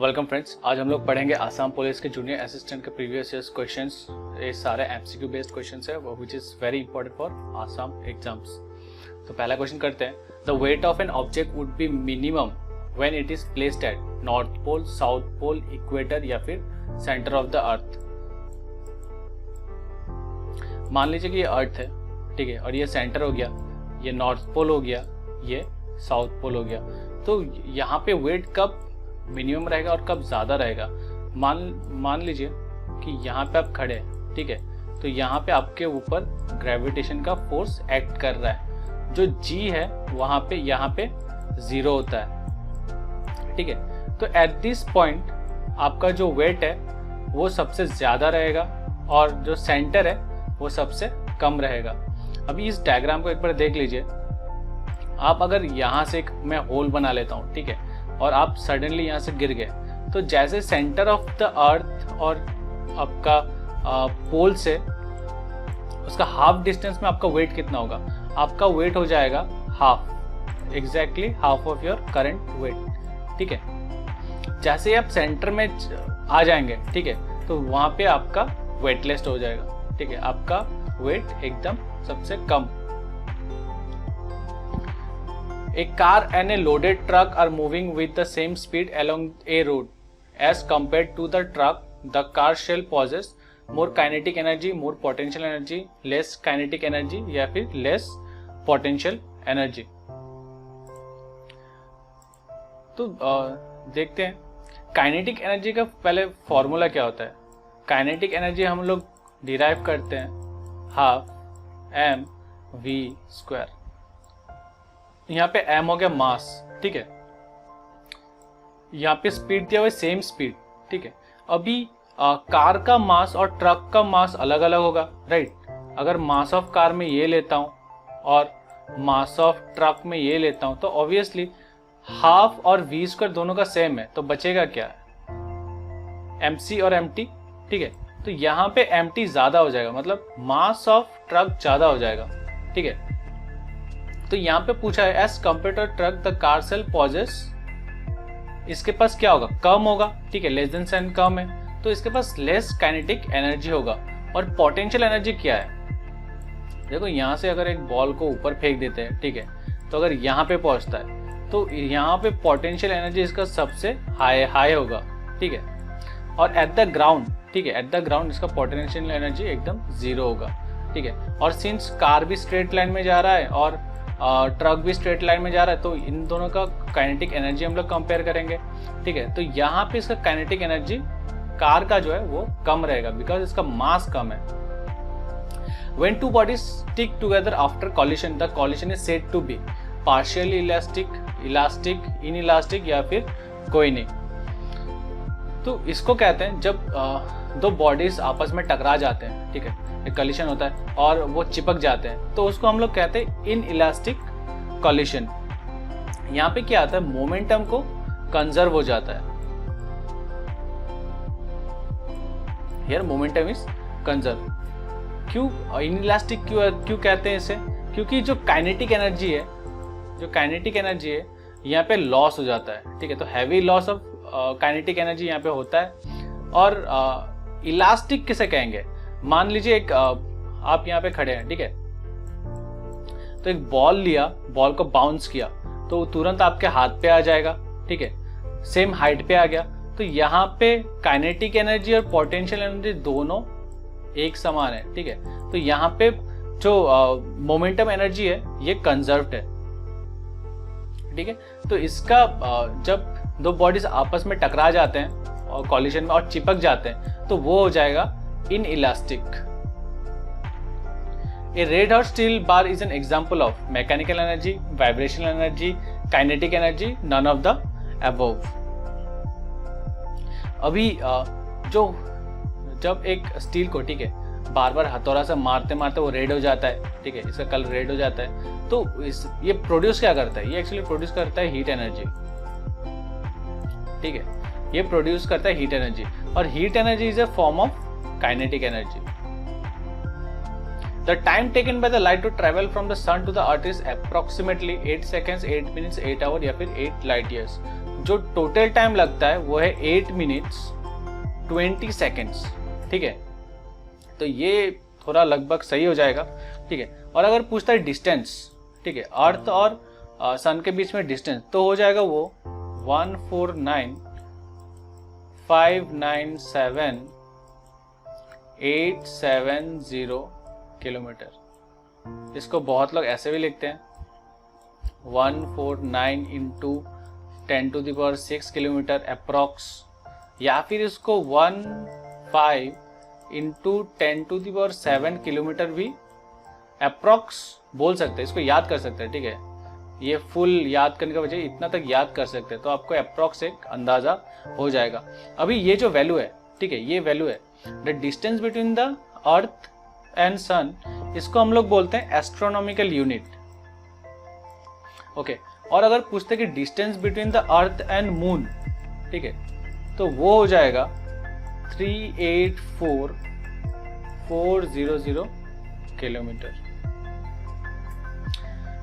Welcome friends, आज हम लोग पढ़ेंगे आसाम पुलिस के जूनियर असिस्टेंट के प्रीवियस ईयर्स क्वेश्चंस। ये सारे एमसीक्यू बेस्ड क्वेश्चंस है which is very important for Assam exams. तो पहला क्वेश्चन करते हैं। The weight of an object would be minimum when it is placed at north pole, south pole, equator या फिर centre of the earth. मान लीजिए कि ये अर्थ है, ठीक है, और ये सेंटर हो गया, ये नॉर्थ पोल हो गया, ये साउथ पोल हो गया। तो यहाँ पे वेट कब मिनिमम रहेगा और कब ज्यादा रहेगा? मान लीजिए कि यहाँ पे आप खड़े हैं, ठीक है, तो यहाँ पे आपके ऊपर ग्रेविटेशन का फोर्स एक्ट कर रहा है। जो g है वहां पे यहाँ पे 0 होता है, ठीक है। तो एट दिस पॉइंट आपका जो वेट है वो सबसे ज्यादा रहेगा और जो सेंटर है वो सबसे कम रहेगा। अभी इस डायग्राम को एक बार देख लीजिए। आप अगर यहाँ से मैं होल बना लेता हूँ, ठीक है, और आप सडनली यहाँ से गिर गए, तो जैसे सेंटर ऑफ द अर्थ और आपका पोल से उसका हाफ डिस्टेंस में आपका वेट कितना होगा? आपका वेट हो जाएगा half, exactly half of your current weight, ठीक है। जैसे आप सेंटर में आ जाएंगे, ठीक है, तो वहां पे आपका वेटलेस हो जाएगा, ठीक है, आपका वेट एकदम सबसे कम। A car and a loaded truck are moving with the same speed along a road. As compared to the truck, the car shall possess more kinetic energy, more potential energy, less kinetic energy या फिर less potential energy. तो देखते हैं kinetic energy का पहले formula क्या होता है। काइनेटिक एनर्जी हम लोग डिराइव करते हैं हाफ mv²। यहाँ पे m हो गया मास, ठीक है, यहाँ पे स्पीड दिया हुआ है सेम स्पीड, ठीक है। अभी कार का मास और ट्रक का मास अलग अलग होगा, राइट। अगर मास ऑफ कार में ये लेता हूँ और मास ऑफ ट्रक में ये लेता हूँ तो ऑब्वियसली हाफ और v² दोनों का सेम है, तो बचेगा क्या? mc और mt, ठीक है। तो यहाँ पे mt ज्यादा हो जाएगा, मतलब मास ऑफ ट्रक ज्यादा हो जाएगा, ठीक है। तो यहाँ पे पूछा है as compare to truck the car sell possess, इसके पास क्या होगा? कम होगा, ठीक है, लेस देन साइन कम है, तो इसके पास लेस काइनेटिक एनर्जी होगा। और पोटेंशियल एनर्जी क्या है? देखो यहाँ से अगर एक बॉल को ऊपर फेंक देते हैं, ठीक है, तो अगर यहाँ पे पहुंचता है तो यहाँ पे पोटेंशियल एनर्जी इसका सबसे हाई होगा, ठीक है। और एट द ग्राउंड, ठीक है, एट द ग्राउंड इसका पोटेंशियल एनर्जी एकदम 0 होगा, ठीक है। और सिंस कार भी स्ट्रेट लाइन में जा रहा है और ट्रक भी स्ट्रेट लाइन में जा रहा है, तो इन दोनों का काइनेटिक एनर्जी हम लोग कंपेयर करेंगे, ठीक है। तो यहाँ पे इसका काइनेटिक एनर्जी कार का जो है वो कम रहेगा बिकॉज इसका मास कम है। When two bodies stick together after collision, the collision is said to be partially elastic, elastic, inelastic या फिर कोई नहीं। तो इसको कहते हैं जब दो बॉडीज आपस में टकरा जाते हैं, ठीक है, एक कॉलिशन होता है और वो चिपक जाते हैं, तो उसको हम लोग कहते हैं इन इलास्टिक कॉलिशन। यहाँ पे क्या आता है? मोमेंटम को कंजर्व हो जाता है। Here momentum is conserve. क्यों इन इलास्टिक क्यों कहते हैं इसे? क्योंकि जो काइनेटिक एनर्जी है यहाँ पे लॉस हो जाता है, ठीक है। तो heavy loss of kinetic energy यहाँ पे होता है। और इलास्टिक किसे कहेंगे? मान लीजिए एक आप यहाँ पे खड़े हैं, ठीक है, तो एक बॉल लिया, बॉल को बाउंस किया तो तुरंत आपके हाथ पे आ जाएगा, ठीक है, सेम हाइट पे आ गया। तो यहाँ पे काइनेटिक एनर्जी और पोटेंशियल एनर्जी दोनों एक समान है, ठीक है। तो यहाँ पे जो मोमेंटम एनर्जी है ये कंजर्व्ड है, ठीक है। तो इसका जब दो बॉडीज आपस में टकरा जाते हैं और कॉलिशन में और चिपक जाते हैं तो वो हो जाएगा inelastic. A red hot steel bar is an example of mechanical energy, vibrational energy, kinetic energy, none of the above. अभी जब एक स्टील को, ठीक है, बार बार हथौड़ा से मारते मारते वो रेड हो जाता है, ठीक है, इसका कलर रेड हो जाता है, तो ये प्रोड्यूस क्या करता है? ये एक्चुअली प्रोड्यूस करता है हीट एनर्जी, ठीक है, ये प्रोड्यूस करता है हीट एनर्जी। और heat energy is a form of kinetic energy. The time taken by the light to travel from the sun to the earth is approximately 8 seconds, 8 minutes, 8 hours या फिर 8 light years. जो total time लगता है वो है 8 minutes 20 seconds, ठीक है। तो ये थोड़ा लगभग सही हो जाएगा, ठीक है। और अगर पूछता है डिस्टेंस, ठीक है, अर्थ और सन के बीच में डिस्टेंस, तो हो जाएगा वो 149,597,870 किलोमीटर। इसको बहुत लोग ऐसे भी लिखते हैं 149 इंटू 10⁻6 किलोमीटर अप्रॉक्स, या फिर इसको 15 इंटू 10⁻7 किलोमीटर भी अप्रॉक्स बोल सकते हैं। इसको याद कर सकते हैं, ठीक है। ये फुल याद करने का वजह इतना तक याद कर सकते हैं, तो आपको अप्रॉक्स एक अंदाजा हो जाएगा। अभी ये जो वैल्यू है, ठीक है, ये वैल्यू है the distance between the earth and sun, इसको हम लोग बोलते हैं एस्ट्रोनॉमिकल यूनिट, ओके। और अगर पूछते कि distance between the earth and moon, ठीक है, तो वो हो जाएगा 384,400 kilometre.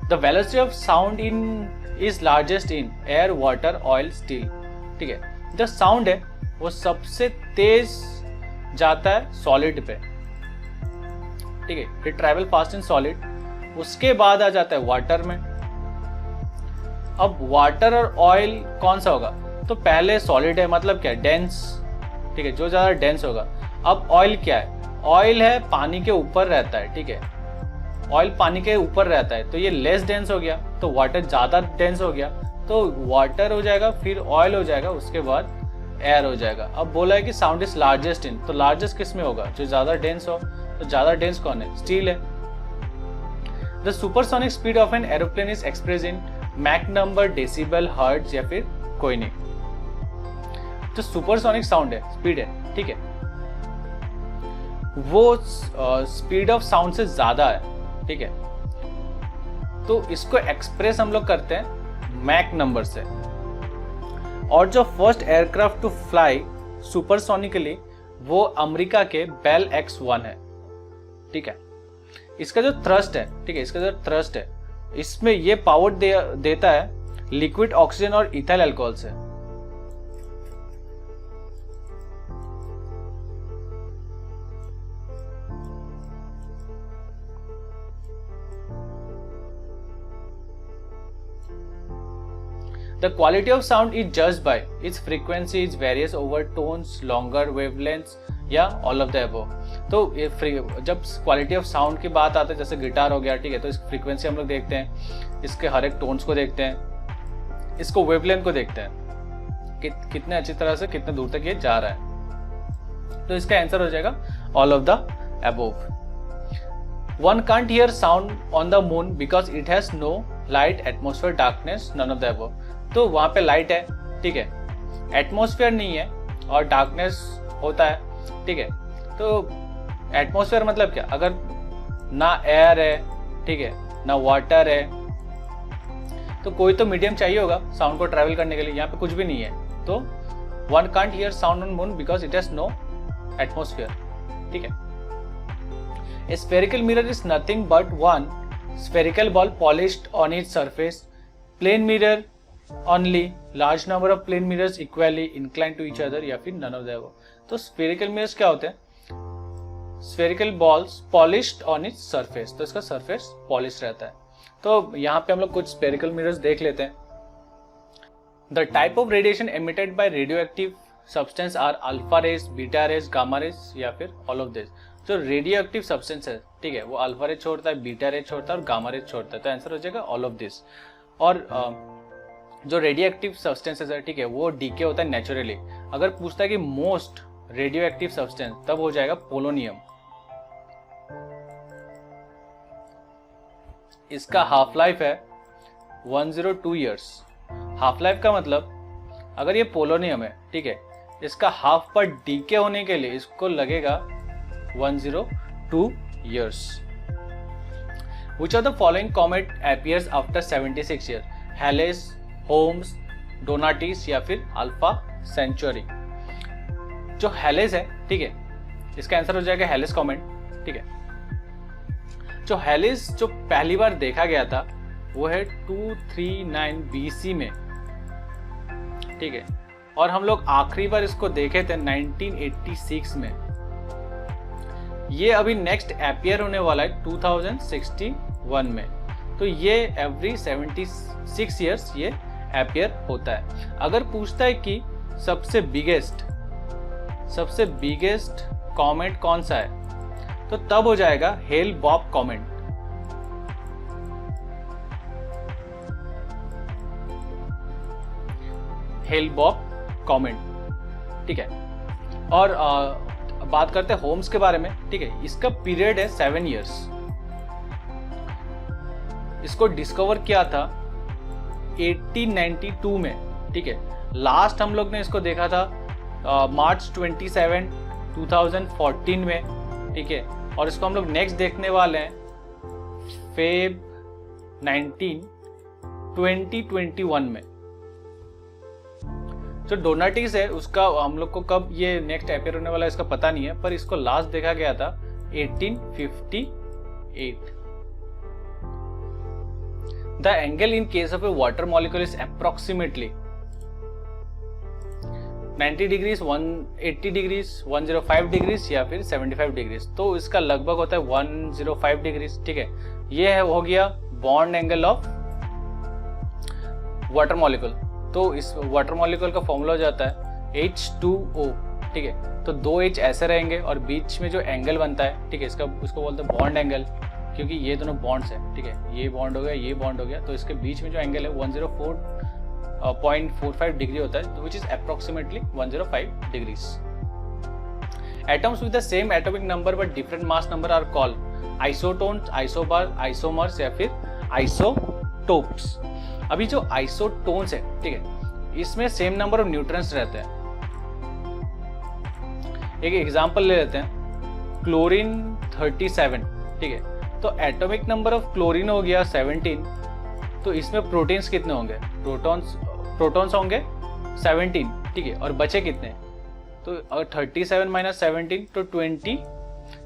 The velocity of sound in is largest in air, water, oil, steel, ठीक है। जो साउंड है वो सबसे तेज जाता है सॉलिड पे, ठीक है, it travel fast in solid. उसके बाद आ जाता है वाटर में। अब वाटर और ऑयल कौन सा होगा, तो पहले सॉलिड है, मतलब क्या, डेंस, ठीक है, जो ज्यादा डेंस होगा। अब ऑयल क्या है, ऑयल है पानी के ऊपर रहता है, ठीक है, ऑयल पानी के ऊपर रहता है, तो ये लेस डेंस हो गया, तो वाटर ज्यादा डेंस हो गया, तो वाटर हो जाएगा, फिर ऑयल हो जाएगा, उसके बाद एयर हो जाएगा। अब बोला है कि साउंड इज लार्जेस्ट इन, तो लार्जेस्ट किस में होगा, जो ज्यादा डेंस हो, तो ज्यादा डेंस कौन है, स्टील है। The supersonic speed of an aeroplane is express in Mach number, decibel, hertz या फिर कोई नहीं। जो सुपरसोनिक साउंड है, स्पीड है, ठीक है, वो स्पीड ऑफ साउंड से ज्यादा है, ठीक है। तो इसको एक्सप्रेस हम लोग करते हैं मैक नंबर से। और जो फर्स्ट एयरक्राफ्ट टू फ्लाई सुपरसोनिकली वो अमेरिका के बेल X-1 है, ठीक है। इसका जो थ्रस्ट है, ठीक है, इसका जो थ्रस्ट है, इसमें ये पावर देता है लिक्विड ऑक्सीजन और इथाइल अल्कोहल से। The quality of sound is judged by its frequency is varies over tones, longer wavelengths या all of the above। तो ये जब क्वालिटी ऑफ साउंड की बात आती है, जैसे गिटार हो गया, ठीक है, तो इसकी फ्रीक्वेंसी हम लोग देखते हैं, इसके हर एक टोन्स को देखते हैं, इसको वेवलेंथ को देखते हैं कि कितने अच्छी तरह से कितने दूर तक ये जा रहा है। तो इसका आंसर हो जाएगा all of the above। One can't hear sound on the moon because it has no light, atmosphere, darkness, none of the above। तो वहां पे लाइट है, ठीक है, एटमॉस्फेयर नहीं है और डार्कनेस होता है, ठीक है। तो एटमॉस्फेयर मतलब क्या, अगर ना एयर है, ठीक है, ना वाटर है, तो कोई तो मीडियम चाहिए होगा साउंड को ट्रैवल करने के लिए। यहाँ पे कुछ भी नहीं है, तो one can't hear sound on moon because it has no atmosphere, ठीक है। A spherical mirror is nothing but one spherical ball polished on its surface. Plane mirror only, large number of plane mirrors equally inclined to each other या फिर none of the above। तो spherical mirrors क्या होते हैं, spherical balls polished on its surface, तो इसका surface polished रहता है। तो यहाँ पे हम लोग कुछ spherical mirrors देख लेते हैं। The type of radiation emitted by radioactive substance are alpha rays, beta rays, gamma rays या फिर all of this। जो रेडियो एक्टिव सब्सटेंस है, ठीक है, वो अल्फा रे छोड़ता है, बीटा रे छोड़ता है और गामा रे छोड़ता है, तो आंसर हो जाएगा ऑल ऑफ दिस। और जो रेडियो एक्टिव सब्सटेंसेस है, ठीक है, वो डीके होता है नेचुरली। अगर पूछता है कि मोस्ट रेडियो एक्टिव सब्सटेंस, तब हो जाएगा पोलोनियम। इसका हाफ लाइफ है 102 ईयर्स। हाफ लाइफ का मतलब अगर ये पोलोनियम है, ठीक है, इसका हाफ पर डीके होने के लिए इसको लगेगा 102 years। Which of the following comet appears after 76 years? Halley's, Holmes, Donatis या फिर Alpha Centauri। जो हैलेस है, ठीक है, इसका आंसर हो जाएगा हैलेस कॉमेट, ठीक है। जो हैलेस जो पहली बार देखा गया था वो है 239 BC में, ठीक है, और हम लोग आखिरी बार इसको देखे थे 1986 में। ये अभी नेक्स्ट अपीयर होने वाला है 2061 में। तो ये एवरी 76 ईयर्स ये अपीयर होता है। अगर पूछता है कि सबसे बिगेस्ट कॉमेट कौन सा है, तो तब हो जाएगा hello Bob comet. Hello Bob comet, ठीक है। और बात करते हैं होम्स के बारे में, ठीक है। इसका पीरियड है 7 इयर्स। इसको डिस्कवर किया था 1892 में, ठीक है। लास्ट हम लोग ने इसको देखा था मार्च 27, 2014 में, ठीक है। और इसको हम लोग नेक्स्ट देखने वाले हैं फेब 19, 2021 में। जो डोनाटिस है उसका हम लोग को कब ये नेक्स्ट अपीयर होने वाला है इसका पता नहीं है, पर इसको लास्ट देखा गया था 1858। The angle in case of A water molecule is approximately 90 degrees, 180 degrees, 105 degrees या फिर 75 डिग्रीज। तो इसका लगभग होता है 105 डिग्रीज, ठीक है। ये है हो गया bond angle of water molecule. तो इस वाटर मॉलिक्यूल का फॉर्मूला हो जाता है H2O, ठीक है। तो 2 H ऐसे रहेंगे और बीच में जो एंगल बनता है, ठीक है, उसको बोलते हैं बॉन्ड एंगल, क्योंकि ये दोनों बॉन्ड्स हैं, ठीक है। ये बॉन्ड हो गया, ये बॉन्ड हो गया, तो इसके बीच में जो एंगल है 104.45 डिग्री होता है, which is approximately 105 degrees. Atoms with the same atomic number but different mass number are called isotones, isobar, isomers या फिर आइसोटोप्स। अभी जो आइसोटोन्स है, ठीक है, इसमें सेम नंबर ऑफ न्यूट्रॉन्स रहते हैं। एक एग्जांपल ले लेते हैं, क्लोरीन 37, ठीक है। तो एटॉमिक नंबर ऑफ क्लोरीन हो गया 17, तो इसमें प्रोटीन्स कितने होंगे? प्रोटॉन्स होंगे 17, ठीक है। और बचे कितने? तो 37 माइनस 17 तो 20,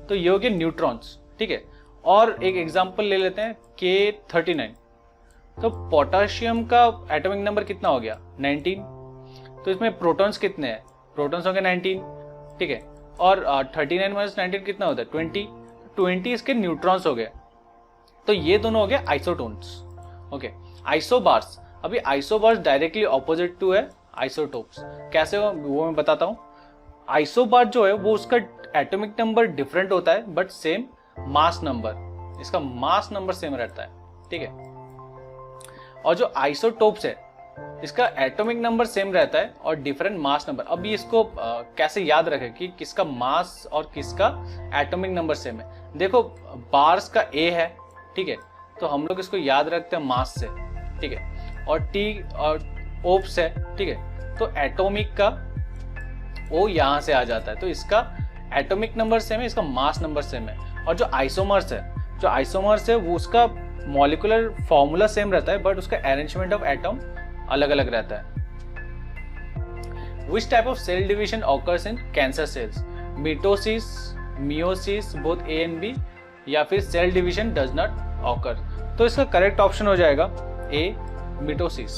तो ये हो गए न्यूट्रॉन्स, ठीक है। और एक एग्जांपल ले लेते हैं K39, तो पोटेशियम का एटॉमिक नंबर कितना हो गया? 19, तो इसमें प्रोटॉन्स कितने हैं? प्रोटॉन्स होंगे 19, ठीक है। और 39 माइनस 19 कितना होता है? 20 इसके न्यूट्रॉन्स हो गए। तो ये दोनों हो गए आइसोटोन्स, ओके। आइसोबार्स, अभी आइसोबार्स डायरेक्टली ऑपोजिट टू है आइसोटोप्स। कैसे हो वो मैं बताता हूँ। आइसोबार जो है वो उसका एटॉमिक नंबर डिफरेंट होता है बट सेम मास नंबर, इसका मास नंबर सेम रहता है, ठीक है। और जो आइसोटोप्स है इसका एटॉमिक नंबर सेम रहता है और डिफरेंट मास नंबर। अभी इसको कैसे याद रखें कि किसका मास और किसका एटॉमिक नंबर सेम है। देखो बार्स का A है, ठीक है, तो हम लोग इसको याद रखते हैं मास से, ठीक है। और T और ओप्स है, ठीक है, तो एटॉमिक का O यहाँ से आ जाता है, तो इसका एटॉमिक नंबर सेम है, इसका मास नंबर सेम है। और जो आइसोमर्स है वो उसका मॉलिक्यूलर फॉर्मूला सेम रहता है बट उसका अरेंजमेंट ऑफ एटम अलग अलग रहता है। Which type of cell division occurs in cancer cells? Mitosis, meiosis, both A and B, या फिर cell division does not occur? तो इसका करेक्ट ऑप्शन हो जाएगा A, mitosis.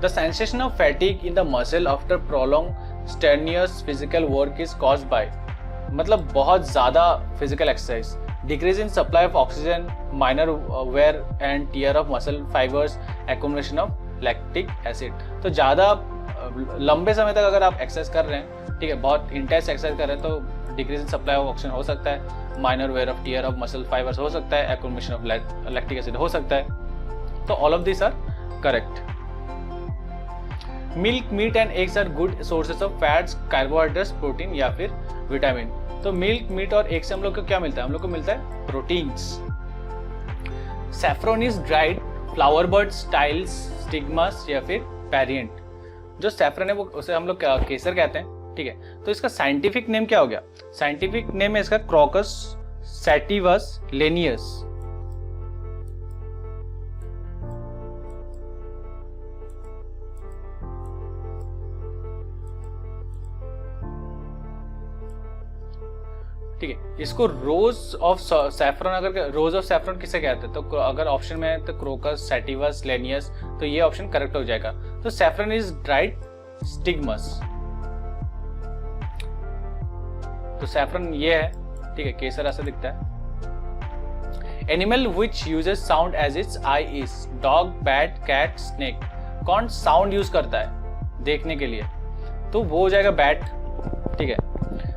The sensation of fatigue in the muscle after prolonged strenuous physical work is caused by, मतलब बहुत ज़्यादा physical exercise, decrease in supply of oxygen, minor wear and tear of muscle fibers, accumulation of lactic acid। तो ज़्यादा लंबे समय तक अगर आप एक्सरसाइज कर रहे हैं, ठीक है, बहुत इंटेंस एक्सरसाइज कर रहे हैं, तो decrease in supply of oxygen हो सकता है, minor wear of tear of muscle fibres हो सकता है, एक्यूमुलेशन ऑफ लैक्टिक एसिड हो सकता है। तो all of this are correct. Milk, meat and eggs are good sources of fats, carbohydrates, protein या फिर विटामिन। तो मिल्क, मीट और एग से हम लोग को क्या मिलता है? हम लोग को मिलता है proteins. Saffron is dried flower birds, styles, stigmas या फिर पेरिएंट। जो सैफ्रन है वो उसे हम लोग केसर कहते हैं, ठीक है। तो इसका साइंटिफिक नेम क्या हो गया? साइंटिफिक नेम है इसका क्रोकस सैटिवस लेनियस। ठीक है। इसको रोज ऑफ सैफरन, अगर रोज ऑफ सैफरन किसे कहते हैं, तो अगर ऑप्शन में है तो क्रोकस, सैटिवस, लेनियस, तो ये ऑप्शन करेक्ट हो जाएगा। तो सैफरन इज ड्राइड स्टिग्मस। तो सैफरन ये है, ठीक है। केसर ऐसा दिखता है। Animal which uses sound as its eye is dog, bat, cat, snake. कौन साउंड यूज करता है देखने के लिए, तो वो हो जाएगा बैट, ठीक है।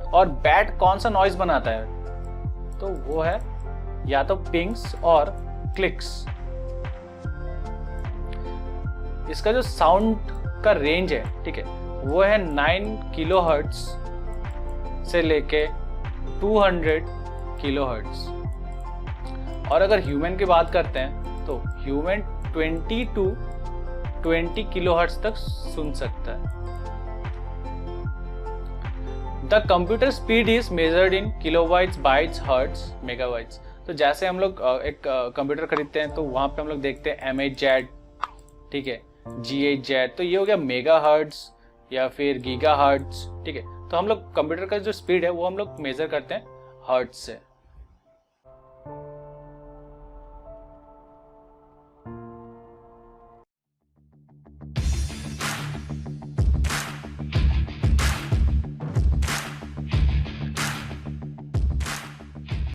और बैट कौन सा नॉइज बनाता है, तो वो है या तो पिंग्स और क्लिक्स। इसका जो साउंड का रेंज है, ठीक है, वो है 9 किलोहर्ट्ज से लेके 200 किलोहर्ट्ज। और अगर ह्यूमन की बात करते हैं तो ह्यूमन 20 to 20 किलोहर्ट्ज तक सुन सकता है। The computer speed is measured in kilobytes, bytes, hertz, megabytes. तो जैसे हम लोग एक कंप्यूटर खरीदते हैं तो वहां पे हम लोग देखते हैं MHz, ठीक है, GHz, तो ये हो गया मेगा हर्ट्ज या फिर गीगा हर्ट्ज, ठीक है। तो हम लोग कंप्यूटर का जो स्पीड है वो हम लोग मेजर करते हैं हर्ट्ज से।